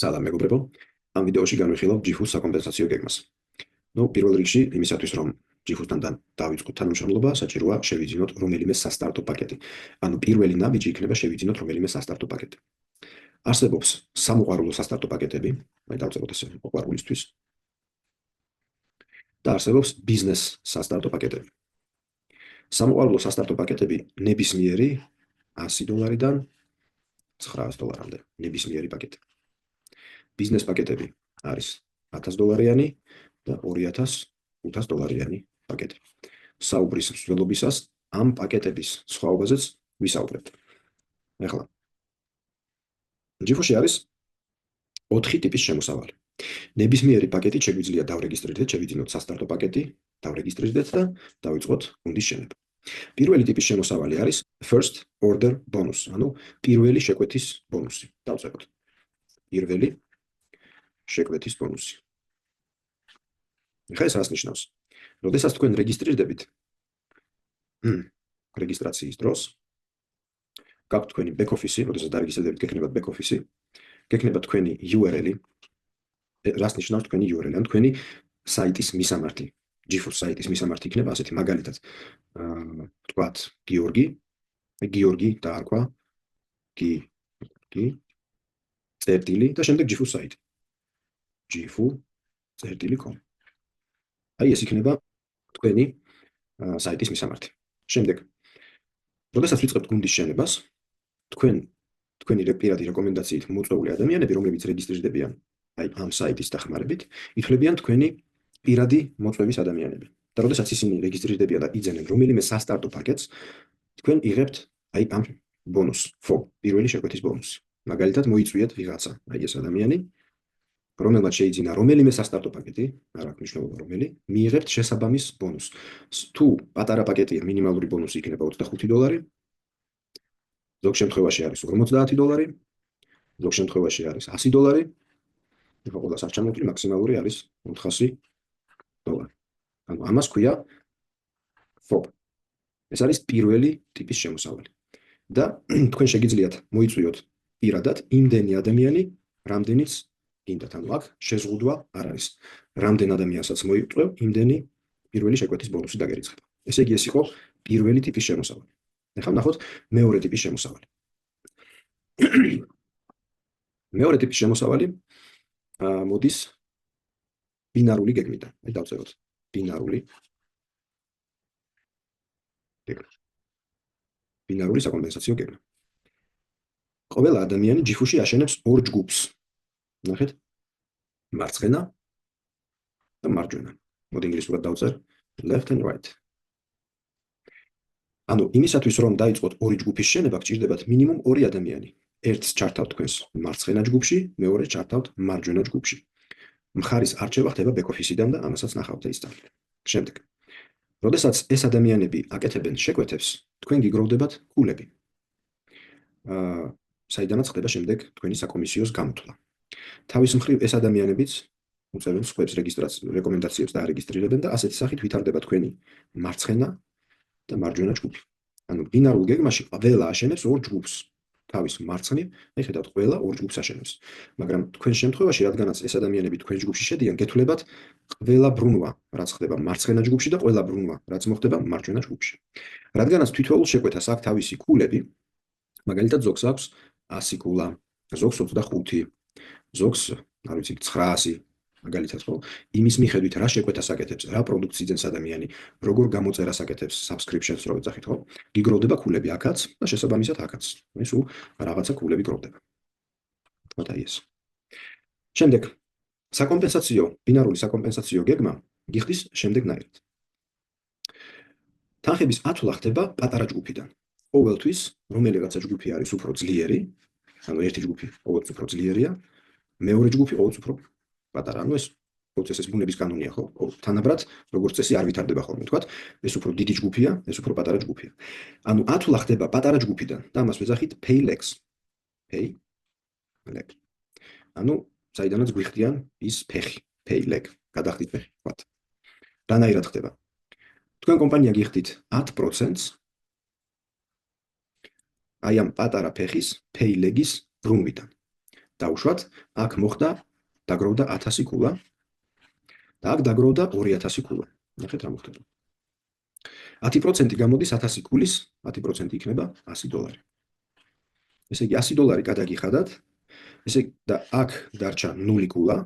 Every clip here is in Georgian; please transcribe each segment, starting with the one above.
სალამ მეგობრებო, ამ ვიდეოში განვიხილავ ჯიფუს საკომპენსაციო გეგმას. პირველ რიგში იმისათვის რომ ჯიფუსთან დავიწყოთ თანამშრომლობა, საჭიროა შევიძინოთ რომელიმე სასტარტო პაკეტი. ანუ პირველი ნაბიჯი იქნება შევიძინოთ რომელიმე სასტარტო პაკეტი. არსებობს სამოყვარულო სასტარტო პაკეტები, დავწეროთ ესე მოყვარულისთვის. და არსებობს ბიზნეს სასტარტო პაკეტები. სამოყვარულო სასტარტო პაკეტები ნებისმიერი $100-დან $900-მდე, ნებისმიერი პაკეტი. ბიზნეს პაკეტები არის $1000-იანი და $2500-იანი პაკეტი. საუბრის მსვლელობისას ამ პაკეტების სხვაობაზეც ვისაუბრებთ. ახლა ჯიფუში არის 4 ტიპის შემოსავალი. ნებისმიერი პაკეტი შეგვიძლია დავრეგისტრირდეთ, შევიძინოთ სასტარტო პაკეტი, დავრეგისტრირდეთ და დავიწყოთ გუნდის შენება. პირველი ტიპის შემოსავალი არის first order bonus, ანუ პირველი შეკვეთის ბონუსი. დავწეროთ. პირველი შეკვეთის ბონუსი. ახლა ეს რას ნიშნავს? როდესაც თქვენ რეგისტრირდებით რეგისტრაციის დროს, გაქვთ თქვენი back office-ი, როდესაც დარეგისტრირდებით, გექნებათ back office-ი, გექნებათ თქვენი URL-ი. რას ნიშნავს თქვენი URL-ი? ან თქვენი საიტის მისამართი. ჯიფუს საიტის მისამართი იქნება ასეთი, მაგალითად, ვთქვათ, გიორგი დაარქვა, წერტილი და შემდეგ ჯიფუს საიტი. jifu.com. აი ეს იქნება თქვენი საიტის მისამართი. შემდეგ, როდესაც ვიწყებთ გუნდის შენებას, თქვენი პირადი რეკომენდაციით მოწვეული ადამიანები, რომლებიც რეგისტრირდებიან აი ამ საიტის დახმარებით, ითვლებიან თქვენი პირადი მოწვევის ადამიანები. და როდესაც ისინი რეგისტრირდებიან და იძენენ რომელიმე სასტარტო პაკეტს, თქვენ იღებთ აი ამ ბონუსს, პირველი შეკვეთის ბონუსი. მაგალითად, მოიწვიეთ ვიღაცა, აი ეს ადამიანი, რომელმაც შეიძინა რომელიმე სასტარტო პაკეტი, არ აქვს მნიშვნელობა რომელი, მიიღებთ შესაბამის ბონუსს. თუ პატარა პაკეტია, მინიმალური ბონუსი იქნება $25, ზოგ შემთხვევაში არის $50, ზოგ შემთხვევაში არის $100, ახლა ყველას არ ჩამოვთვლი, მაქსიმალური არის $400. ანუ ამას ქვია FOB. ეს არის პირველი ტიპის შემოსავალი. და თქვენ შეგიძლიათ მოიწვიოთ პირადად იმდენი ადამიანი, რამდენიც გინდათ, ანუ აქ შეზღუდვა არ არის. რამდენ ადამიანსაც მოიწვევ, იმდენი პირველი შეკვეთის ბონუსი დაგერიცხება. ესე იგი, ეს იყო პირველი ტიპის შემოსავალი. ახლა ვნახოთ მეორე ტიპის შემოსავალი. მეორე ტიპის შემოსავალი მოდის ბინარული გეგმიდან. აი დავწეროთ ბინარული გეგმა. ბინარული საკომპენსაციო გეგმა. ყველა ადამიანი ჯიფუში აშენებს ორ ჯგუფს. ნახეთ? მარცხენა და მარჯვენა. მოდი ინგლისურად დავწერ left and right. ანუ იმისათვის რომ დაიწყოთ ორი ჯგუფის შენება, გჭირდებათ მინიმუმ 2 ადამიანი. ერთს ჩართავთ თქვენს მარცხენა ჯგუფში, მეორეს ჩართავთ მარჯვენა ჯგუფში. მხარის არჩევა ხდება back office-დან და ამასაც ნახავთ ეს წამლი. შემდეგ, როდესაც ეს ადამიანები აკეთებენ შეკვეთებს, თქვენ გიგროვდებათ კულები. საიდანაც ხდება შემდეგ თქვენი საკომისიოს გამოთვლა. თავის მხრივ ეს ადამიანებიც უწევენ სხვებს რეკომენდაციებს და არეგისტრირებენ და ასეთი სახით ვითარდება თქვენი მარცხენა და მარჯვენა ჯგუფი. ანუ ბინარულ გეგმაში ყველა აშენებს ორ ჯგუფს. თავის მარცხნივ, აი ხედავთ, ყველა ორ ჯგუფს აშენებს. მაგრამ თქვენ შემთხვევაში, რადგანაც ეს ადამიანები თქვენ ჯგუფში შედიან, გეთვლებათ ყველა ბრუნვა, რაც ხდება მარცხენა ჯგუფში და ყველა ბრუნვა, რაც მოხდება მარჯვენა ჯგუფში. რადგანაც თითოეულ შეკვეთას აქვს თავისი კულები, მაგალითად ზოგს აქვს 100 კულა, ზოგს 25, ზოგს, არ ვიცი, 900, მაგალითად, ხო? იმის მიხედვით რა შეკვეთას აკეთებს, რა პროდუქციის ძენს ადამიანი, როგორ გამოწერას აკეთებს, subscriptions რო ეძახით, ხო? გიგროვდება კულები აქაც და შესაბამისად აქაც. აი სულ რაღაცა კულები გროვდება. თქვათ აი ეს. შემდეგ, ბინარული საკომპენსაციო გეგმა გიხდის შემდეგნაირად. თანხების ათვლა ხდება პატარა ჯგუფიდან. ყოველთვის რომელიღაცა ჯგუფი არის უფრო ძლიერი, ანუ ერთი ჯგუფი ყოველთვის უფრო ძლიერია, მეორე ჯგუფი ყოველთვის უფრო პატარა. ანუ ეს პროცესის ბუნების კანონია, ხო? თანაბრად, როგორც წესი არ ვითარდება ხოლმე, თქვათ, ეს უფრო დიდი ჯგუფია, ეს უფრო პატარა ჯგუფია. ანუ ათვლა ხდება პატარა ჯგუფიდან და ამას ვეძახით pay leg. ანუ საიდანაც გვიხდიან ის ფეხი, pay leg, გადახდით ფეხი, თქვათ. რანაირად ხდება? თქვენ კომპანია გიხდით 10%-ს აი ამ პატარა ფეხის pay leg-ის ბრუნვიდან. დაუშვათ, აქ მოხდა დაგროვდა 1000 ქულა და აქ დაგროვდა 2000 ქულა. ნახეთ რა მოხდება. 10% გამოდის 1000 ქულის, 10% იქნება $100. ესე იგი $100 გადაგიხადათ, ესე და აქ დარჩა 0 ქულა.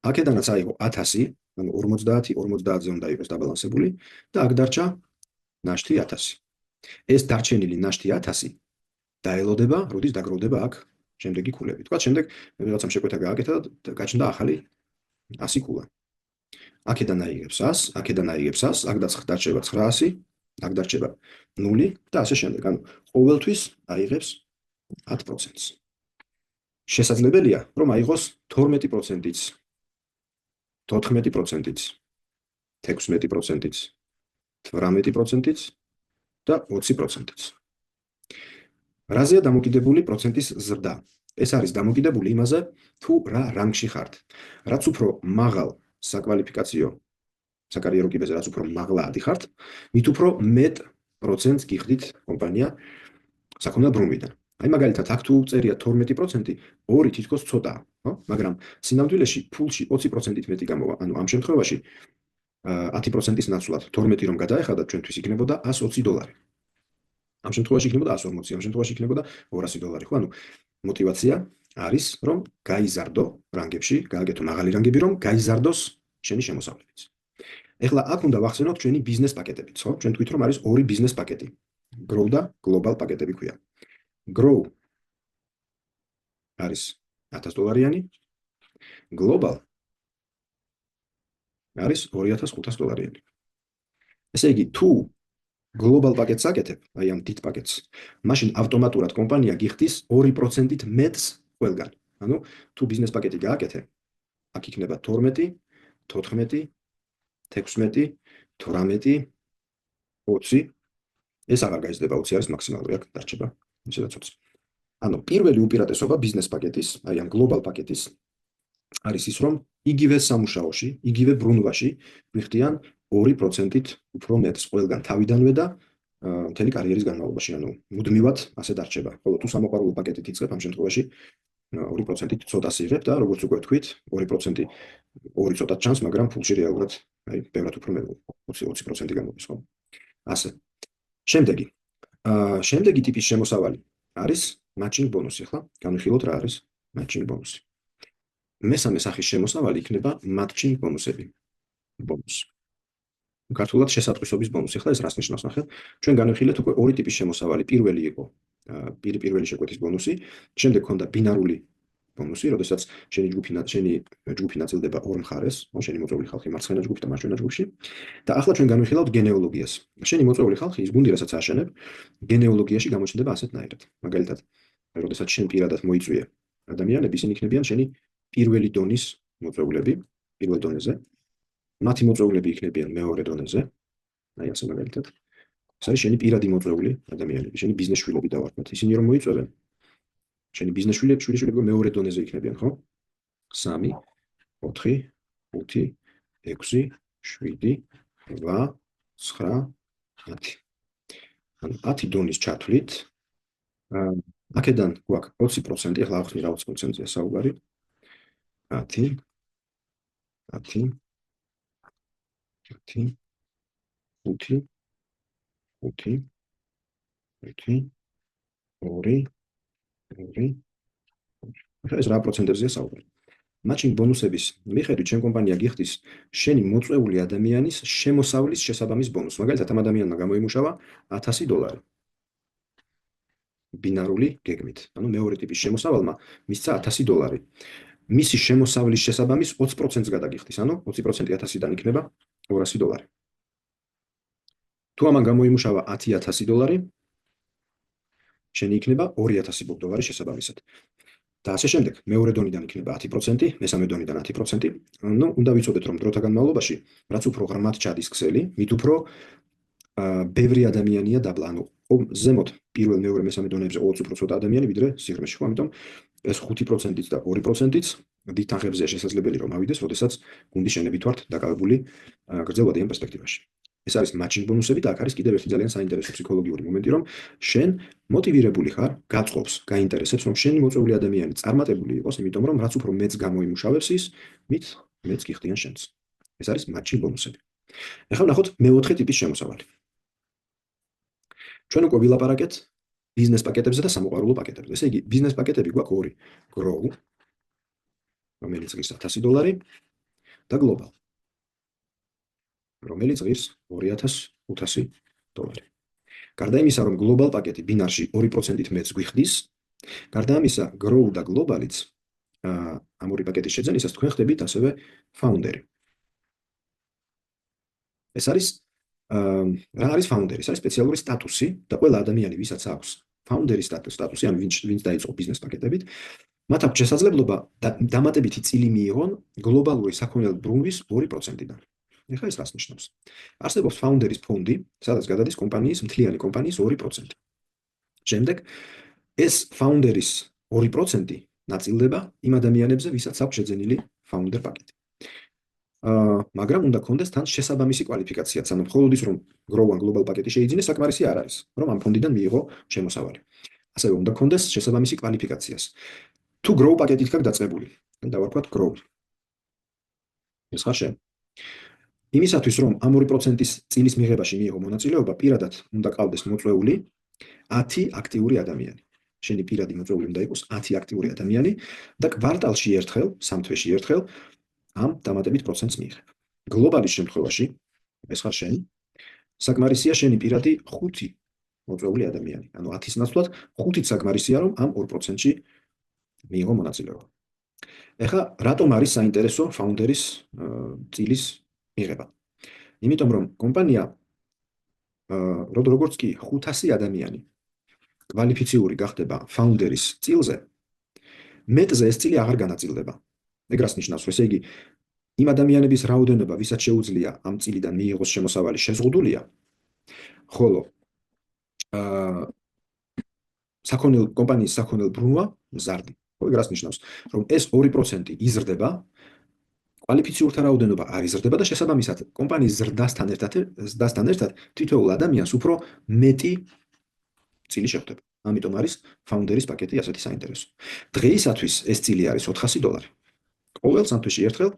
აქედანაც აიღო 1000, ანუ 50, 50-ზე უნდა იყოს დაბალანსებული და აქ დარჩა ნაშთი 1000. ეს დარჩენილი ნაშთი 1000 დაელოდება, როდის დაგროვდება აქ შემდეგი ქულები. თქვა შემდეგ რაღაცამ შეკვეთა გააკეთა და გაჩნდა ახალი 100 ქულა. აქედან აიღებს 100, აქედან აიღებს 100, აქ დარჩება 900, აქ დარჩება 0 და ასე შემდეგ. ანუ ყოველთვის აიღებს 10%-ს. შესაძლებელია, რომ აიღოს 12%-იც, 14%-იც, 16%-იც, 18%-იც და 20%-იც. რაზეა დამოკიდებული პროცენტის ზრდა? ეს არის დამოკიდებული იმაზე, თუ რა რანგში ხართ. რაც უფრო მაღალ საკვალიფიკაციო საკარიერო კიბეზე, რაც უფრო მაღლა ადიხართ, მით უფრო მეტ პროცენტს გიხდით კომპანია საქონელ ბრუნვიდან. აი მაგალითად, აქ თუ წერია 12%, 2 თითქოს ცოტაა, ხო? მაგრამ სინამდვილეში ფულში 20%-ით მეტი გამოვა. ანუ ამ შემთხვევაში 10%-ის ნაცვლად 12 რომ გადაეხადათ, ჩვენთვის იქნებოდა $120. ამ შემთხვევაში იქნებოდა 140, ამ შემთხვევაში იქნებოდა $200, ხო? ანუ мотивация არის, რომ გაიზარდო რანგებში, გააკეთო მაღალი რანგები, რომ გაიზარდოს შენი შემოსავლებიც. ეხლა აქ უნდა ვახსენოთ ჩვენი ბიზნეს პაკეტებიც, ხო? ჩვენ თქვით რომ არის ორი ბიზნეს პაკეტი. Grow და Global პაკეტები ქვია. Grow არის $1000-იანი, Global არის $2500-იანი. ესე იგი, თუ Global პაკეტს აკეთებ, აი ამ დიდ პაკეტს, მაშინ ავტომატურად კომპანია გიხდის 2%-ით მეტს ყველგან. ანუ თუ ბიზნეს პაკეტი გააკეთე, აქ იქნება 12, 14, 16, 18, 20. ეს აღარ გაიზრდება, 20 არის მაქსიმალური, აქ დარჩება ისედაც 20. ანუ პირველი უპირატესობა ბიზნეს პაკეტის, აი ამ Global პაკეტის არის ის, რომ იგივე სამუშაოში, იგივე ბრუნვაში გვიხდიან 2%-ით უფრო მეტს ყველგან თავიდანვე და მთელი კარიერის განმავლობაში, ანუ მუდმივად ასე დარჩება. ხოლო თუ სამოყვარულო პაკეტით იწყებ, ამ შემთხვევაში 2%-ით ცოტას იღებ და როგორც უკვე თქვით, 2% 2 ცოტა ჩანს, მაგრამ ფულში რეალურად აი ბევრად უფრო მეტ 20% გამოდის, ხო? ასე. შემდეგი ტიპის შემოსავალი არის matching ბონუსი, ხო? განვიხილოთ რა არის matching ბონუსი. მესამე სახის შემოსავალი იქნება matching ბონუსები. ბონუსი. ქართულად შესატყვისობის ბონუსი. ახლა ეს რას ნიშნავს, ნახეთ. ჩვენ განვიხილეთ უკვე ორი ტიპის შემოსავალი. პირველი იყო პირველი შეკვეთის ბონუსი, შემდეგ ჰქონდა ბინარული ბონუსი, როდესაც შენი ჯგუფი ნაწილდება ორ მხარეს, ხო, შენი მოწვეული ხალხი მარცხენა ჯგუფში და მარჯვენა ჯგუფში. და ახლა ჩვენ განვიხილავთ გენეოლოგიას. შენი მოწვეული ხალხი, ის გუნდი, რასაც აშენებ, გენეოლოგიაში გამოჩნდება ასეთნაირად. მაგალითად, როდესაც შენ პირადად მოიწვიე ადამიანები, ისინი იქნებიან შენი პირველი დონის მოწვეულები, პირველ დონეზე. მათი მოწვეულები იქნებიან მეორე დონეზე. აი ასე მაგალითად. ეს არის შენი პირადი მოწვეული ადამიანები, შენი ბიზნეს შვილები დავარქვათ. ისინი რომ მოიწვევენ, შენი ბიზნეს შვილები მეორე დონეზე იქნებიან, ხო? 3, 4, 5, 6, 7, 8, 9, 10. ანუ 10 დონის ჩათვლით, აქედან გვაქვს 20%, ახლა ახსნი რა 20%-ია საუბარი. 10, 10, 10, 5, 5, 5, 2, 2. ეს რა პროცენტებზეა საუბარი. Matching ბონუსების მიხედვით ჩემ კომპანია გიხდის შენი მოწვეული ადამიანის შემოსავლის შესაბამის ბონუსს. მაგალითად, ამ ადამიანმა გამოიმუშავა $1000 ბინარული გეგმით. ანუ მეორე ტიპის შემოსავალმა მისცა $1000. მისი შემოსავლის შესაბამის 20%-ს გადაგიხდის. ანუ 20% 1000-დან იქნება $200. თუ ამან გამოიმუშავა $10,000, შენი იქნება $2000 შესაბამისად. და ასე შემდეგ, მეორე დონიდან იქნება 10%, მესამე დონიდან 10%. ნუ უნდა ვიცოდეთ, რომ დროთა განმავლობაში, რაც უფრო ღრმად ჩადის ქსელი, მით უფრო ბევრი ადამიანია დაბლა. ანუ ზემოთ პირველ, მეორე, მესამე დონეებზე ყოველთვის უფრო ცოტა ადამიანი, ვიდრე სიღრმეში, ხო? ამიტომ ეს 5%-იც და 2%-იც დიდ თანხებზეა შესაძლებელი რომ ავიდეს, როდესაც გუნდის შენებით ვართ დაკავებული გრძელვადიან პერსპექტივაში. ეს არის matching ბონუსები და აქ არის კიდევ ერთი ძალიან საინტერესო ფსიქოლოგიური მომენტი, რომ შენ მოტივირებული ხარ, გაწყობს, გაინტერესებს, რომ შენი მოწვეული ადამიანი წარმატებული იყოს, იმიტომ რომ რაც უფრო მეც გამოიმუშავებს ის, მით მეც გიხდიან შენს. ეს არის matching ბონუსები. ახლა ნახოთ მეოთხე ტიპის შემოსავალი. ჩვენ უკვე ვილაპარაკეთ ბიზნეს პაკეტებზე და სამოყვარულო პაკეტებზე. ესე იგი, ბიზნეს პაკეტები გვაქვს ორი: Grow, რომელიც ღირს $1000 და Global, რომელიც ღირს $2500. გარდა იმისა, რომ Global პაკეტი ბინარში 2%-ით მეც გვიხდის, გარდა ამისა, Grow და Global-იც ამ ორი პაკეტის შეძენისას თქვენ ხდებით ასევე ფაუნდერი. ეს არის რა არის ფაუნდერი? ეს არის სპეციალური სტატუსი და ყველა ადამიანი, ვისაც აქვს ფაუნდერის სტატუსი, ან ვინც დაიწყო ბიზნეს პაკეტებით, მათ აქვს შესაძლებლობა დამატებითი წილი მიიღონ გლობალური საქონელი ბრუნვის 2%-დან. ეხლა ეს რას ნიშნავს? არსებობს ფაუნდერის ფონდი, სადაც გადადის კომპანიის, მთლიანი კომპანიის 2%. შემდეგ ეს ფაუნდერის 2% ნაწილდება იმ ადამიანებზე, ვისაც აქვს შეძენილი ფაუნდერ პაკეტი. მაგრამ უნდა გქონდეს თან შესაბამისი კვალიფიკაციაც, ანუ მხოლოდ ის, რომ Grow ან Global პაკეტი შეიძინეს, საკმარისი არ არის, რომ ამ ფონდიდან მიიღო შემოსავალი. ასევე უნდა გქონდეს შესაბამისი კვალიფიკაციას. თუ Grow პაკეტით ხარ დაწყებული, დავარქვათ Grow. ეს ხარ შენ. იმისათვის, რომ ამ 2%-ის წილის მიღებაში მიიღო მონაწილეობა, პირადად უნდა ყავდეს მოწვეული 10 აქტიური ადამიანი. შენი პირადი მოწვეული უნდა იყოს 10 აქტიური ადამიანი და კვარტალში ერთხელ, 3 თვეში ერთხელ ამ დამატებით პროცენტს მიიღებ. გლობალის შემთხვევაში, ეს ხარ შენ, საკმარისია შენი პირადი 5 მოწვეული ადამიანი. ანუ 10-ის ნაცვლად 5-ით საკმარისია, რომ ამ 2%-ში მიიღო მონაწილეობა. ეხლა რატომ არის საინტერესო ფაუნდერის წილის მიღება? იმიტომ რომ კომპანია როგორც კი 500 ადამიანი კვალიფიციური გახდება ფაუნდერის წილზე, მეტზე ეს წილი აღარ განაწილდება. ეგ რას ნიშნავს? ესე იგი, იმ ადამიანების რაოდენობა, ვისაც შეუძლია ამ წილიდან მიიღოს შემოსავალი, შეზღუდულია, ხოლო კომპანიის საქონელ ბრუნვა მზარდი. ეგ რას ნიშნავს? რომ ეს 2% იზრდება, კვალიფიციურთა რაოდენობა არ იზრდება და შესაბამისად კომპანიის ზრდასთან ერთად თითოეულ ადამიანს უფრო მეტი წილი შეხვდება. ამიტომ არის ფაუნდერის პაკეტი ასეთი საინტერესო. დღეისათვის ეს წილი არის $400. ყოველ 3 თვეში ერთხელ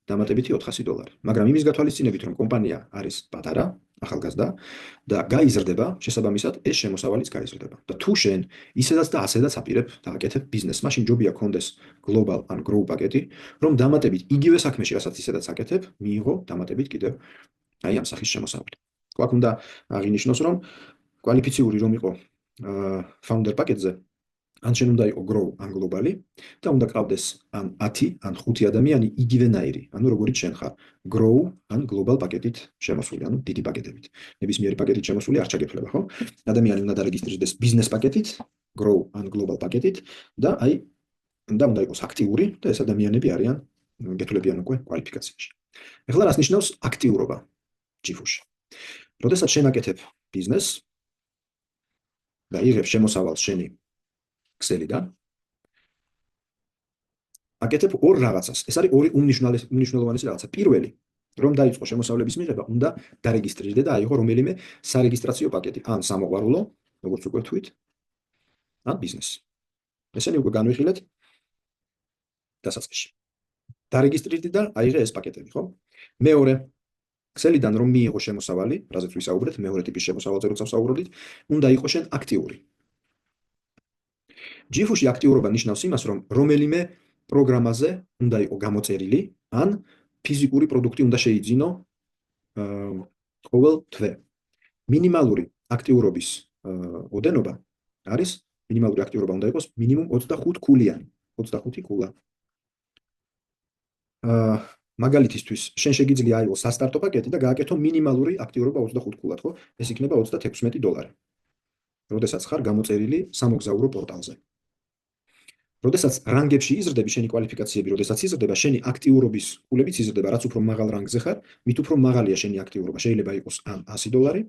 დამატებითი $400. მაგრამ იმის გათვალისწინებით, რომ კომპანია არის პატარა, ახალგაზრდა და გაიზრდება, შესაბამისად ეს შემოსავალიც გაიზრდება. და თუ შენ ისედაც და ასედაც აპირებ დააკეთებ ბიზნესს, მაშინ ჯობია გქონდეს Global ან Grow პაკეტი, რომ დამატებით იგივე საქმეში, რასაც ისედაც აკეთებ, მიიღო დამატებით კიდევ აი ამ სახის შემოსავალი. გვაქვს უნდა აღინიშნოს, რომ კვალიფიციური რომ იყო ფაუნდერ პაკეტზე, ან შენ უნდა იყო Grow ან Global-ი და უნდა ყავდეს ან 10 ან 5 ადამიანი იგივენაირი, ანუ როგორიც შენ ხარ, Grow ან Global პაკეტით შემოსული, ანუ დიდი პაკეტებით. ნებისმიერი პაკეტით შემოსული არ ჩაგეფლება, ხო? ადამიანი უნდა დარეგისტრირდეს ბიზნეს პაკეტით, Grow ან Global პაკეტით და აი უნდა იყოს აქტიური და ეს ადამიანები არიან გეთვლებიან უკვე კვალიფიკაციაში. ეხლა რას ნიშნავს აქტიურობა ჯიფუში? როდესაც შენ აკეთებ ბიზნესს და იღებ შემოსავალს შენი ქსელიდან, აკეთებ ორ რაღაცას. ეს არის ორი უმნიშვნელოვანესი რაღაცა. პირველი, რომ დაიწყო შემოსავლების მიღება, უნდა დარეგისტრირდე და აიღო რომელიმე სარეგისტრაციო პაკეტი, ან სამოყვარულო, როგორც უკვე ვთქვით, ან ბიზნესი. ესენი უკვე განვიხილეთ დასაწყისში. დარეგისტრირდი და აიღე ეს პაკეტები, ხო? მეორე, ქსელიდან რომ მიიღო შემოსავალი, რაზეც ვისაუბრეთ, მეორე ტიპის შემოსავალზე როცა ვსაუბრობდით, უნდა იყო შენ აქტიური. ჯიფუში აქტიურობა ნიშნავს იმას, რომ რომელიმე პროგრამაზე უნდა იყო გამოწერილი, ან ფიზიკური პროდუქტი უნდა შეიძინო ყოველ თვე. მინიმალური აქტიურობის ოდენობა არის, მინიმალური აქტიურობა უნდა იყოს მინიმუმ 25 ქულიანი, 25 ქულა. მაგალითისთვის, შენ შეგიძლია აიღო სასტარტო პაკეტი და გააკეთო მინიმალური აქტიურობა 25 ქულად, ხო? ეს იქნება $36. როდესაც ხარ გამოწერილი სამოგზაურო პორტალზე. როდესაც რანგებში იზრდები, შენი კვალიფიკაციები, როდესაც იზრდება, შენი აქტიურობის ქულებიც იზრდება, რაც უფრო მაღალ რანგზე ხარ, მით უფრო მაღალია შენი აქტიურობა. შეიძლება იყოს ან $100,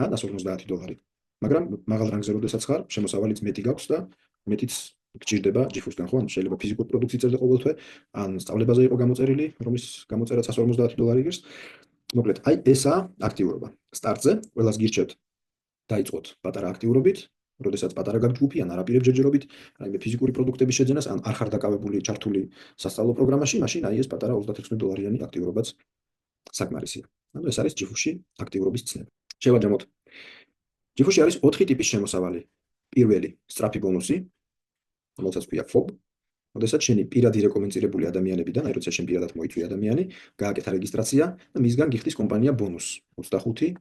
ან $150. მაგრამ მაღალ რანგზე როდესაც ხარ, შემოსავალიც მეტი გაქვს და მეტიც გჭირდება ჯიფუსგან, ხო? ან შეიძლება ფიზიკურ პროდუქტს იწერდე ყოველ თვე, ან სწავლებაზე იყო გამოწერილი, რომლის გამოწერაც $150 იგებს. მოკლედ, აი ესაა აქტიურობა. სტარტზე ყველას გირჩევთ დაიწყოთ პატარა აქტიურობით, როდესაც პატარა გაქვთ ჯგუფი ან არაპირებ ჯერჯერობით, რაიმე ფიზიკური პროდუქტების შეძენას ან არ ხარ დაკავებული ჩართული სასწავლო პროგრამაში, მაშინ აი ეს პატარა $36 აქტიურობაც საკმარისია. ანუ ეს არის ჯიფუში აქტიურობის ცნება. შევაჯამოთ. ჯიფუში არის 4 ტიპის შემოსავალი. პირველი, სწრაფი ბონუსი, რომელსაც ქვია FOB. როდესაც შენი პირადი რეკომენდირებული ადამიანებიდან, აი როცა შენ პირადად მოიწვი ადამიანი, გააკეთა რეგისტრაცია და მისგან გიხდის კომპანია ბონუსს 25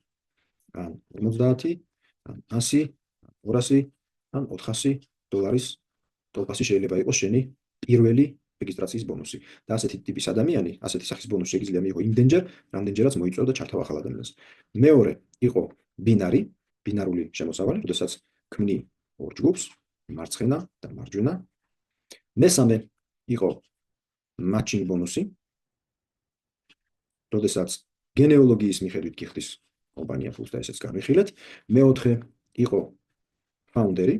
ან 50 ან 100 200 ან $400 ტოლპასი შეიძლება იყოს შენი პირველი რეგისტრაციის ბონუსი. და ასეთი ტიპის ადამიანი, ასეთი სახის ბონუსი შეიძლება მიიღო იმდენჯერ, რამდენჯერაც მოიწვევ და ჩართავ ახალ ადამიანს. მეორე იყო ბინარული შემოსავალი, როდესაც ქმნი ორ ჯგუფს, მარცხენა და მარჯვენა. მესამე იყო matching ბონუსი, როდესაც გენეოლოგიის მიხედვით გიხდის კომპანია ფულს და ესეც განვიხილეთ. მეოთხე იყო ფაუნდერი,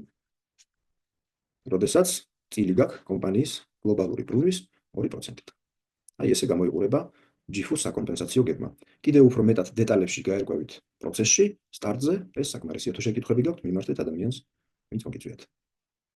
როდესაც წილი გაქვს კომპანიის გლობალური პრიმის 2%. აი ესე გამოიყურება ჯიფუს საკომპენსაციო გეგმა. კიდევ უფრო მეტად დეტალებში გაერკვევით პროცესში, სტარტზე, ეს საკმარისია თუ შეკითხვები გაქვთ, მიმართეთ ადამიანს, ვინც მოგიწვიათ.